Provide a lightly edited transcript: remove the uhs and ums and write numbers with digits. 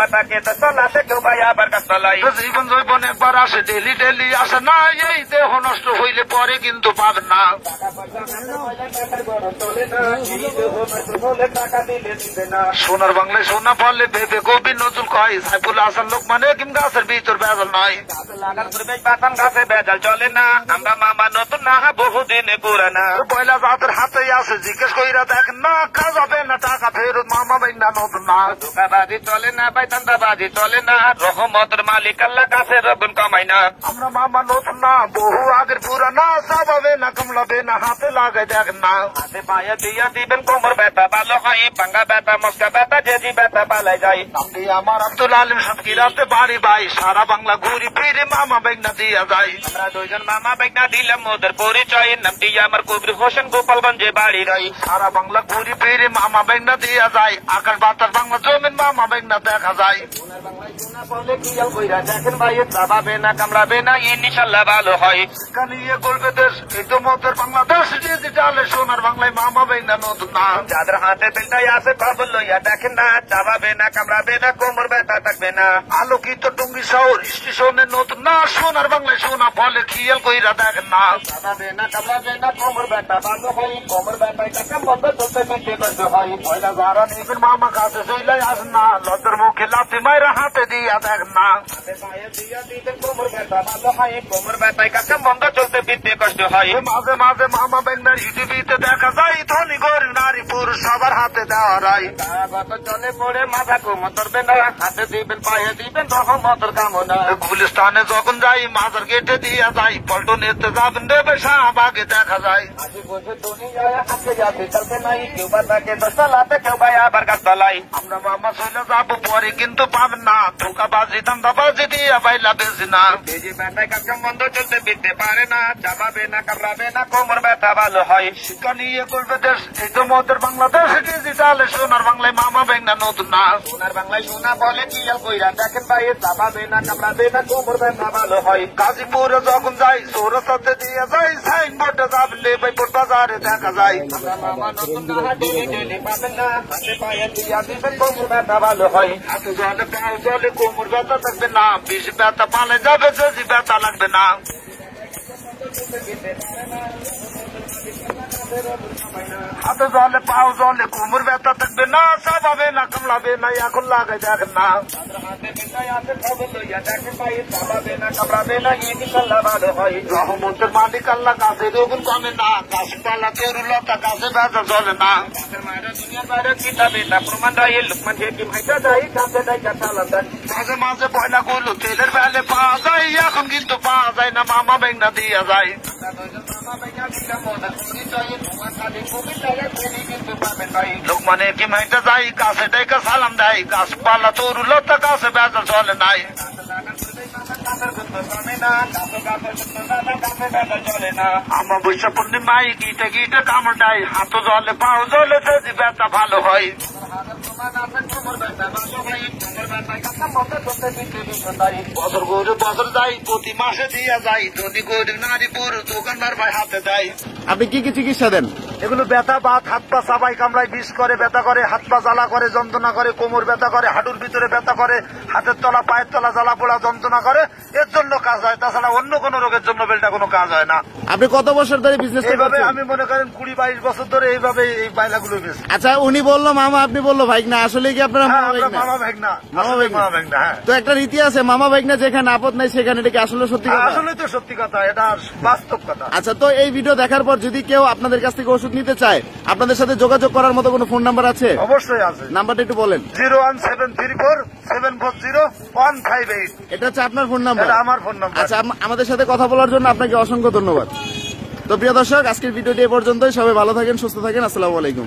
বাতাকে তলাতে কেউ ভাই আবার গাছতলায় জীবন জৈবন একবার আসে ডেলি ডেলি আসে না এই দেহ নষ্ট হইলে পরে কিন্তু পাবে না সোনার বাংলায় সোনা ফলে ভেবে কবি নজরুল কয় সাইফুল হাসান লোকমানে কিম গাছের ভিতর বেজাল নয় লাগার পূর্বে পাতান গাছে বেজাল চলে না আমরা মামা নতুন না বহুদিনে পুরানা পয়লা জাতের হাতে আছে জিজ্ঞেস কইরা দেখ না খাওয়াবে না টাকা ফেরত মামা ভাই না নতুন না ধোকাবাজি চলে না ভাই ধান্দাবাজি চলে না রহমতের মালিক আল্লাহ কাছে রগুন কমাই না আমরা মামা নতুন না বহু আগের পুরানা চাবাবে না কামলাবে না হাতে লাগাই দেখ না হাতে পায়ে দিয়া দিবেন কোমর ব্যথা ভালো হয় ভাঙ্গা ব্যথা মস্কা ব্যথা যেজি ব্যথা পালাই যায় নামটি আমার আব্দুল আলিম সাতক্ষীরাতে বাড়ি ভাই সারা বাংলা ঘুরি ফিরে মামা বেগনা দিয়া যায় আমরা দুইজন মামা বেগনা দিলাম ওদের পরিচয় নামটি আমার কবির হোসেন গোপালগঞ্জে বাড়ি রই সারা বাংলা ঘুরি ফিরে মামা বেগনা দিয়া যায় আকাশ বাতাস বাংলা জমিন মামা বেগনা দেখা যায় দেখেন ভাই চাবাবে না কামড়াবে না ইনশাল্লাহ ভালো হয় কানিয়ে গড়বে দেশ এই তো মতের বাংলাদেশ ডিজিটালে সোনার বাংলায় মামা বেগনা নতুন না যাদের হাতে পেলটাই আছে খবর লইয়া দেখেন না চাবাবে না কামড়াবে না কোমর ব্যথা থাকবে না আলোকিত টুঙ্গি শহর স্টেশনে নতুন না সোনার বাংলায় সোনা ফলে খেয়াল কইরা দেখেন না চাবাবে না কামড়াবে না কোমর ব্যথা ভালো হয় কোমর ব্যথায় টাকা বন্ধ চলতে পেতে করতে হয় পয়লা যারা নেবেন মামা কাছে চইলাই আসেন না লজ্জার মুখে লাথি মাইরা হাতে দিয়া দেখেন না কোমর ব্যথা ভালো হয় কোমর ব্যথায় টাকা বন্ধ চলতে পেতে কষ্ট হয় মাঝে মাঝে মামা বেগনার ইউটিভিতে দেখা যায় ধনী গরিব নারী পুরুষ সবার হাতে দেওয়া রায় চলে পড়ে মাথা কোমর ধরবে না হাতে দিবেন পায়ে দিবেন রহমতের কামনা গুলিস্তানে যখন যাই মাজার গেটে দিয়া যাই পল্টন এতে যাবেন দেবে শাহবাগে দেখা যায় আমরা মামা চলে যাবো পরে কিন্তু পাবেন না ধোকাবাজি ধান্দাবাজি দিয়া বাইলা বেশি না বন্ধ চলতে বিতে পারে না চাবাবে না কামড়াবে না কোমর ব্যথা ভালো হয় শিক্ষা নিয়ে করবে দেশ এই তো মতের বাংলাদেশ ডিজিটালে সোনার বাংলায় মামা বেগনা নতুন না সোনার বাংলায় সোনা বলে কি কইরা দেখেন ভাই চাবাবে না কামড়াবে না কোমর ব্যথা ভালো হয় গাজীপুরে যখন যাই সৌরসাতে দিয়ে যাই সাইনবোর্ডে যাবলে বাইপুর বাজারে দেখা যায় মামা নতুন না ডেলি ডেলি পাবেন না হাতে পায়ে দিয়া দিবেন কোমর ব্যথা ভালো হয় হাতে জলে পাও জলে কোমর ব্যথা থাকবে না বেশি ব্যথা পালে যাবে যদি ব্যথা লাগবে না হাতে জলে পাও জলে কোমর ব্যথা থাকবে না চাবাবে না কামড়াবে না এখন লাগাই দেখেন না রহমতের মালিক আল্লাহ কাছে রগুন কমে না গাছপালা তরুলতা কাছে ব্যথা চলে না মাঝে মাঝে পয়লা করলো তেলের বেলে পাওয়া যায় এখন কিন্তু পাওয়া যায় না মামা বেগনা দিয়া যায় লোকমানে কি মাইটা যাই কাছে ডাইকা সালাম দেয় গাছপালা তরুলতা কাছে ব্যথা চলে নাই আমার বৈশাখ পূর্ণিমায় গীতে গীতে কামড় দেয় হাত জলে পাও জলে যদি ব্যথা ভালো হয় বছর গরু বছর যাই প্রতি মাসে দিয়া যায় ধনী গরিব নারী পুরুষ দোকানদার ভাই হাতে দেয়। আপনি কি কি চিকিৎসা দেন? এগুলো ব্যথা বাত হাত পা চাবাই কামড়ায় বিষ করে ব্যথা করে হাত পা জ্বালা করে যন্ত্রণা করে কোমর ব্যথা করে হাঁটুর ভিতরে ব্যথা করে হাতের তলা পায়ের তলা জ্বালা পোড়া যন্ত্রণা করে এর জন্য কাজ হয় তাছাড়া অন্য কোনো রোগের জন্য বেলটা কোনো কাজ হয় না। আপনি কত বছর ধরে বিজনেস এইভাবে আমি মনে করেন 20-22 বছর ধরে এইভাবে এই বাইলাগুলো বেশি। আচ্ছা উনি বললো মামা আপনি বললো ভাইগনা আসলে কি আপনার মামা ভাইগনা মামা ভাইগনা হ্যাঁ। তো একটা রীতি আছে মামা ভাইগনা যেখানে আপদ নাই সেখানে এটা কি আসলে সত্যি কথা? আসলে তো সত্যি কথা এটা বাস্তব কথা। আচ্ছা তো এই ভিডিও দেখার পর যদি কেউ আপনাদের কাছ থেকে ওষুধ নিতে চায় আপনাদের সাথে যোগাযোগ করার মতো কোনো ফোন নাম্বার আছে? অবশ্যই আছে। নাম্বারটা একটু বলেন। 01734740158। এটা হচ্ছে আপনার ফোন নাম্বার? এটা আমার ফোন নাম্বার। আচ্ছা আমাদের সাথে কথা বলার জন্য আপনাকে অসংখ্য ধন্যবাদ। তো প্রিয় দর্শক আজকের ভিডিওটি এ পর্যন্তই। সবাই ভালো থাকেন সুস্থ থাকেন। আসসালামু আলাইকুম।